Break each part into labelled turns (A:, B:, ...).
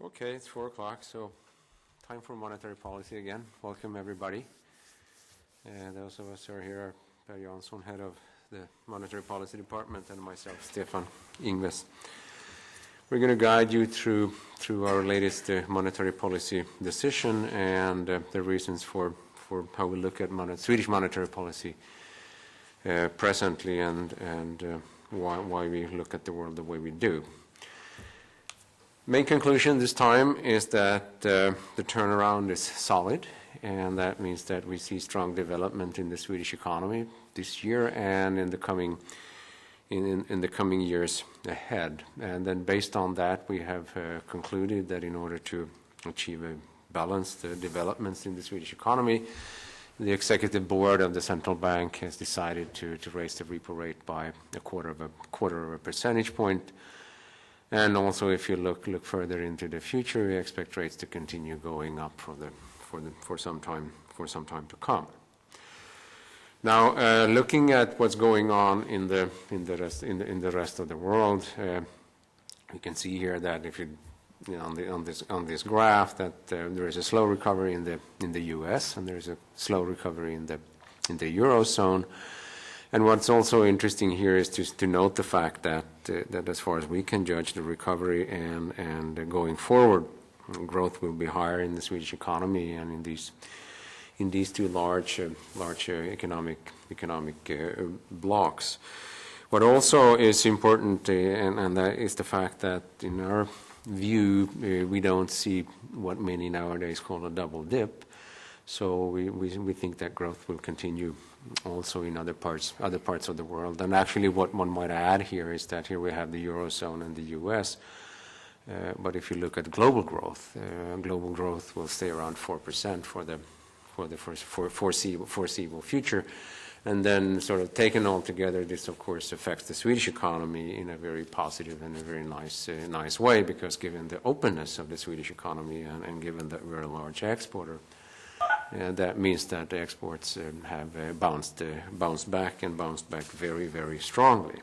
A: Okay, it's 4 o'clock, so time for monetary policy again. Welcome, everybody. Those of us who are here are Per Jansson, head of the Monetary Policy Department, and myself, Stefan Ingves. We're going to guide you through our latest monetary policy decision and the reasons for how we look at Swedish monetary policy presently and why we look at the world the way we do. Main conclusion this time is that the turnaround is solid, and that means that we see strong development in the Swedish economy this year and in the coming years ahead. And then based on that, we have concluded that in order to achieve a balanced developments in the Swedish economy, the executive board of the central bank has decided to raise the repo rate by a quarter of a percentage point. And also, if you look further into the future, we expect rates to continue going up for some time to come. Now, looking at what's going on in the rest of the world, you can see here that if on this graph that there is a slow recovery in the U.S. and there is a slow recovery in the Eurozone. And what's also interesting here is just to note the fact that as far as we can judge the recovery and going forward, growth will be higher in the Swedish economy and in these two large economic blocks. What also is important, and that is the fact that in our view we don't see what many nowadays call a double dip. So we think that growth will continue also in other parts of the world. And actually what one might add here is that here we have the Eurozone and the US. But if you look at global growth will stay around 4% for the foreseeable future. And then sort of taken all together, this of course affects the Swedish economy in a very positive and a very nice way, because given the openness of the Swedish economy and given that we're a large exporter, that means that the exports have bounced back very, very strongly.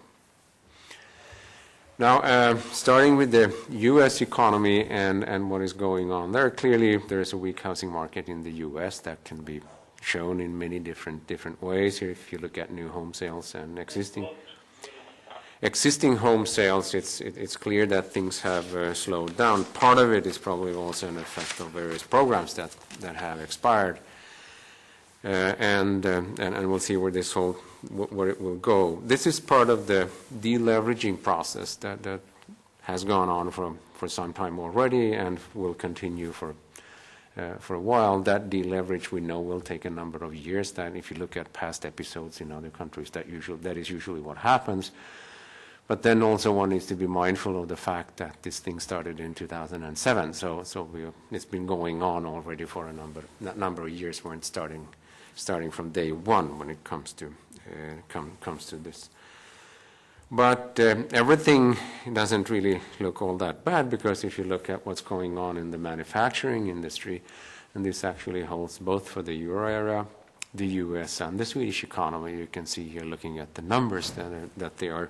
A: Now, starting with the U.S. economy and what is going on there, clearly there is a weak housing market in the U.S. that can be shown in many different ways. Here, if you look at new home sales and existing home sales, it's clear that things have slowed down. Part of it is probably also an effect of various programs that have expired, and we'll see where where it will go. This is part of the deleveraging process that has gone on for some time already and will continue for a while. That deleverage we know will take a number of years. That if you look at past episodes in other countries, that is usually what happens. But then also one needs to be mindful of the fact that this thing started in 2007. So it's been going on already for a number of years. We're starting from day one when it comes to this. But everything doesn't really look all that bad, because if you look at what's going on in the manufacturing industry, and this actually holds both for the Euro area, the U.S. and the Swedish economy, you can see here looking at the numbers that they are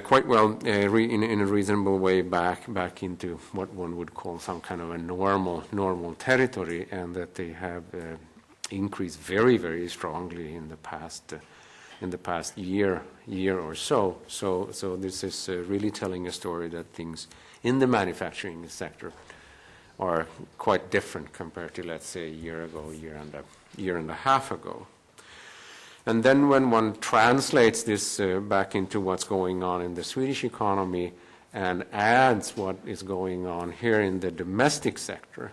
A: quite well in a reasonable way back into what one would call some kind of a normal territory, and that they have increased very, very strongly in the past year or so. So this is really telling a story that things in the manufacturing sector are quite different compared to, let's say, a year ago, year and a half ago. And then when one translates this back into what's going on in the Swedish economy and adds what is going on here in the domestic sector,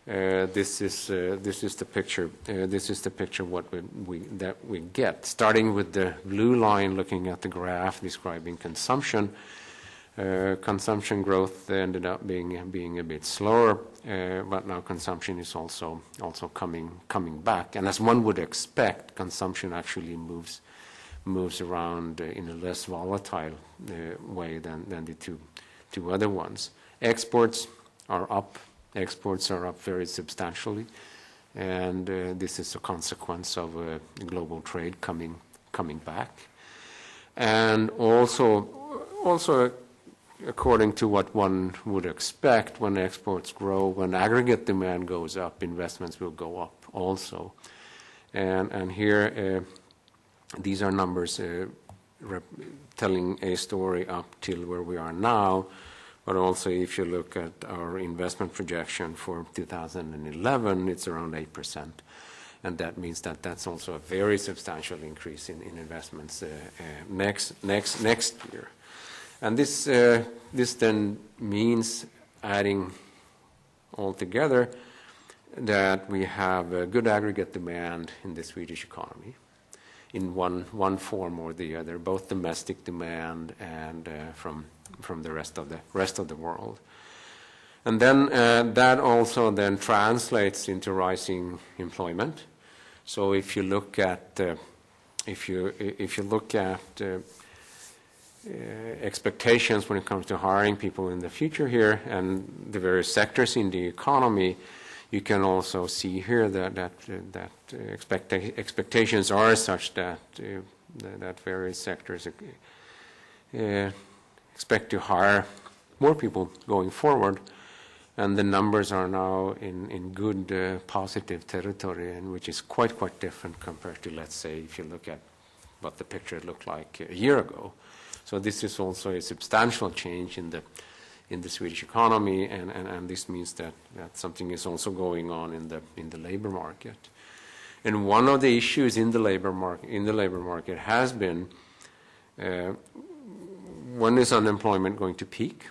A: this is the picture. This is the picture what we get. Starting with the blue line, looking at the graph describing consumption. Consumption growth ended up being a bit slower, but now consumption is also coming back. And as one would expect, consumption actually moves around in a less volatile way than the two other ones. Exports are up. Exports are up very substantially, and this is a consequence of global trade coming back, and also according to what one would expect, when exports grow, when aggregate demand goes up, investments will go up also. And here, these are numbers telling a story up till where we are now, but also if you look at our investment projection for 2011, it's around 8%. And that means that that's also a very substantial increase in investments next year. And this then means, adding all together, that we have a good aggregate demand in the Swedish economy in one form or the other, both domestic demand and from the rest of the world. And then that also then translates into rising employment. So if you look at expectations when it comes to hiring people in the future here and the various sectors in the economy, you can also see here that expectations are such that various sectors expect to hire more people going forward, and the numbers are now in good positive territory, and which is quite different compared to, let's say, if you look at what the picture looked like a year ago. So this is also a substantial change in the Swedish economy, and this means that something is also going on in the labor market. And one of the issues in the labor market has been, when is unemployment going to peak?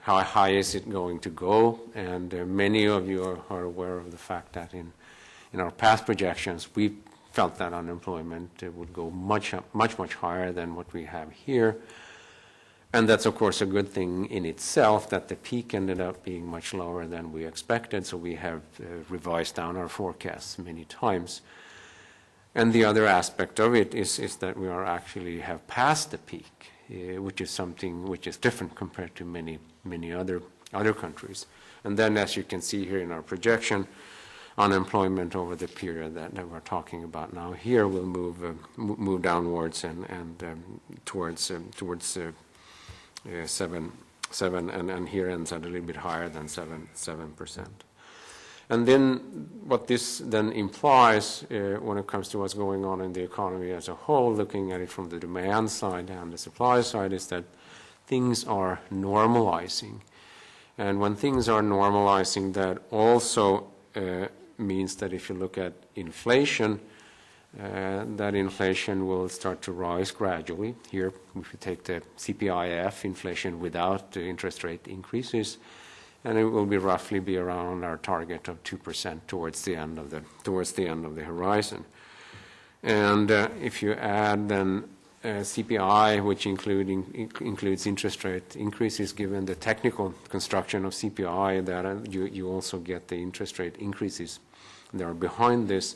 A: How high is it going to go? And many of you are aware of the fact that in our past projections, we felt that unemployment would go much higher than what we have here. And that's, of course, a good thing in itself, that the peak ended up being much lower than we expected, so we have revised down our forecasts many times. And the other aspect of it is that we are actually have passed the peak, which is something which is different compared to many other countries. And then, as you can see here in our projection, unemployment over the period that we're talking about now here will move downwards and towards 7, and here ends at a little bit higher than 7%. And then what this then implies when it comes to what's going on in the economy as a whole, looking at it from the demand side and the supply side, is that things are normalizing. And when things are normalizing, that also means that if you look at inflation, that inflation will start to rise gradually. Here, if you take the CPIF, inflation without the interest rate increases, and it will roughly be around our target of 2% towards the end of the horizon. And if you add then CPI, which includes interest rate increases, given the technical construction of CPI, that you also get the interest rate increases that are behind this.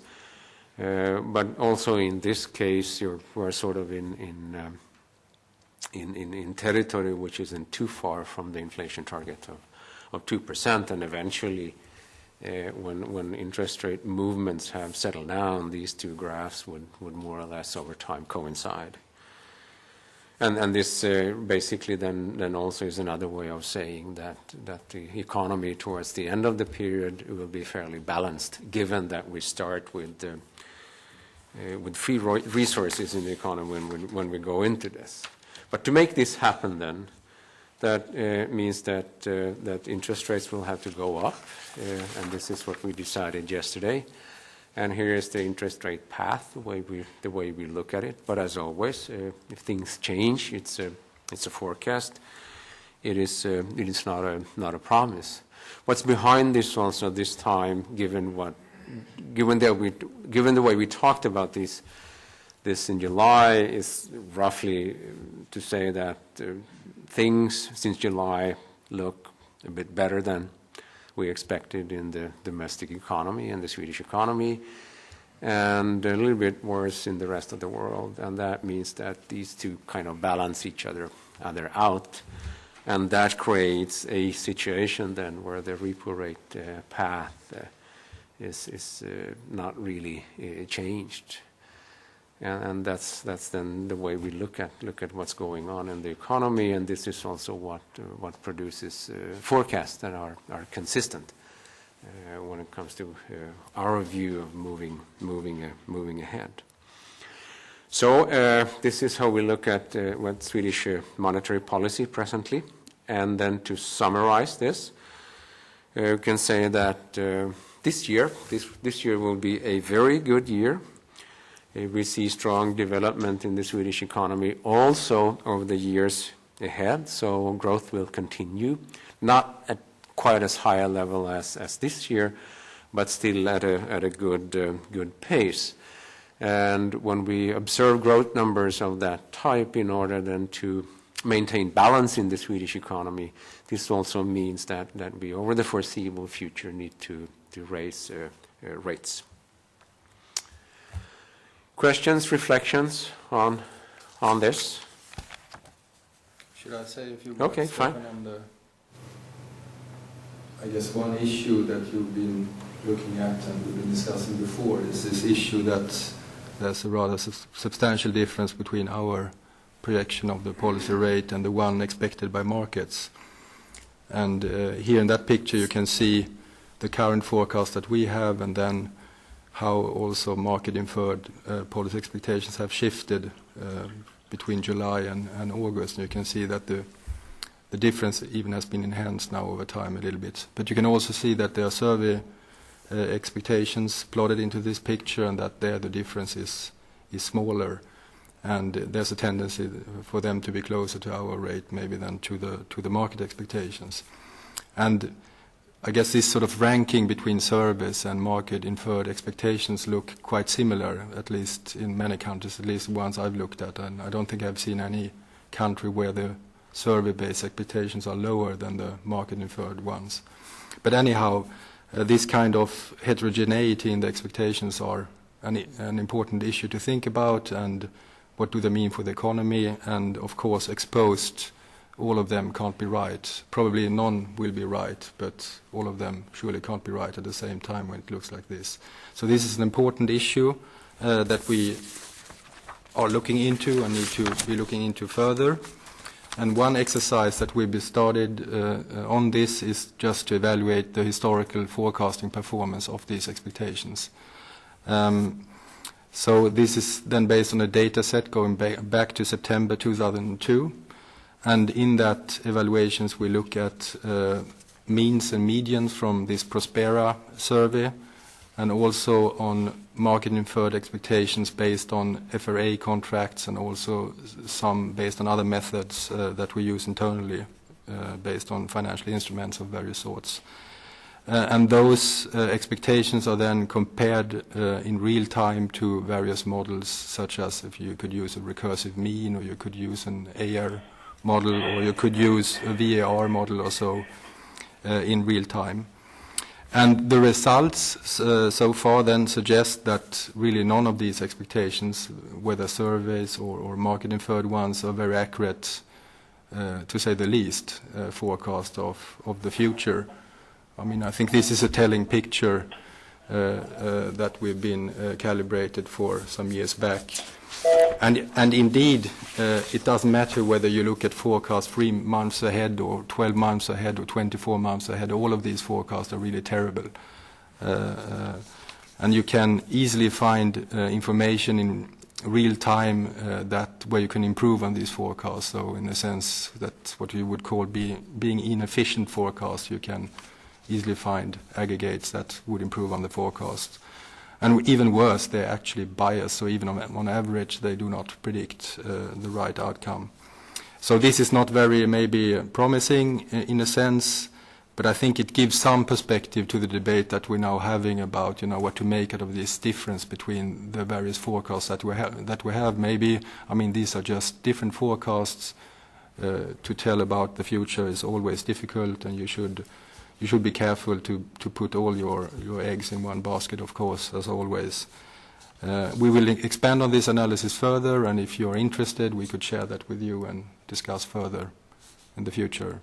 A: But also in this case, we're sort of in territory which isn't too far from the inflation target of 2%, and eventually, when interest rate movements have settled down, these two graphs would more or less over time coincide. And this basically then also is another way of saying that the economy towards the end of the period will be fairly balanced, given that we start with free resources in the economy when we go into this. But to make this happen then, that means that interest rates will have to go up, and this is what we decided yesterday. And here is the interest rate path, the way we look at it. But as always, if things change, it's a forecast. It is not a promise. What's behind this also this time, given the way we talked about this in July, is roughly to say that things since July look a bit better than we expected in the domestic economy and the Swedish economy, and a little bit worse in the rest of the world. And that means that these two kind of balance each other out, and that creates a situation then where the repo rate path is not really changed. And that's then the way we look at what's going on in the economy, and this is also what produces forecasts that are consistent when it comes to our view of moving ahead. So this is how we look at what Swedish monetary policy presently, and then to summarize this, you can say that this year will be a very good year. We see strong development in the Swedish economy also over the years ahead, so growth will continue, not at quite as high a level as this year, but still at a good pace. And when we observe growth numbers of that type in order then to maintain balance in the Swedish economy, this also means that we over the foreseeable future need to raise rates. Questions, reflections on this?
B: Should I say a few words?
A: Okay, fine.
B: On I guess one issue that you've been looking at and we've been discussing before is this issue that there's a rather substantial difference between our projection of the policy rate and the one expected by markets. And here in that picture you can see the current forecast that we have, and then how also market-inferred policy expectations have shifted between July and August. And you can see that the difference even has been enhanced now over time a little bit. But you can also see that there are survey expectations plotted into this picture, and that there the difference is smaller. And there's a tendency for them to be closer to our rate maybe than to the market expectations. And I guess this sort of ranking between surveys and market-inferred expectations look quite similar, at least in many countries, at least the ones I've looked at. And I don't think I've seen any country where the survey-based expectations are lower than the market-inferred ones. But anyhow, this kind of heterogeneity in the expectations are an important issue to think about, and what do they mean for the economy, and of course exposed, all of them can't be right. Probably none will be right, but all of them surely can't be right at the same time when it looks like this. So this is an important issue that we are looking into and need to be looking into further. And one exercise that we've started on this is just to evaluate the historical forecasting performance of these expectations. So this is then based on a data set going back to September 2002. And in that evaluations we look at means and medians from this Prospera survey, and also on market-inferred expectations based on FRA contracts, and also some based on other methods that we use internally based on financial instruments of various sorts. And those expectations are then compared in real time to various models, such as if you could use a recursive mean, or you could use an AR model, or you could use a VAR model or so in real time. And the results so far then suggest that really none of these expectations, whether surveys or market-inferred ones, are very accurate, to say the least, forecast of the future. I mean, I think this is a telling picture that we've been calibrated for some years back. And indeed, it doesn't matter whether you look at forecasts 3 months ahead or 12 months ahead or 24 months ahead. All of these forecasts are really terrible. And you can easily find information in real time where you can improve on these forecasts. So in a sense, that's what you would call being inefficient forecasts. You can easily find aggregates that would improve on the forecast. And even worse, they're actually biased, so even on average they do not predict the right outcome. So this is not very maybe promising in a sense, but I think it gives some perspective to the debate that we're now having about, what to make out of this difference between the various forecasts that we have. Maybe, I mean, these are just different forecasts. To tell about the future is always difficult, and you should be careful to put all your eggs in one basket, of course, as always. We will expand on this analysis further, and if you're interested, we could share that with you and discuss further in the future.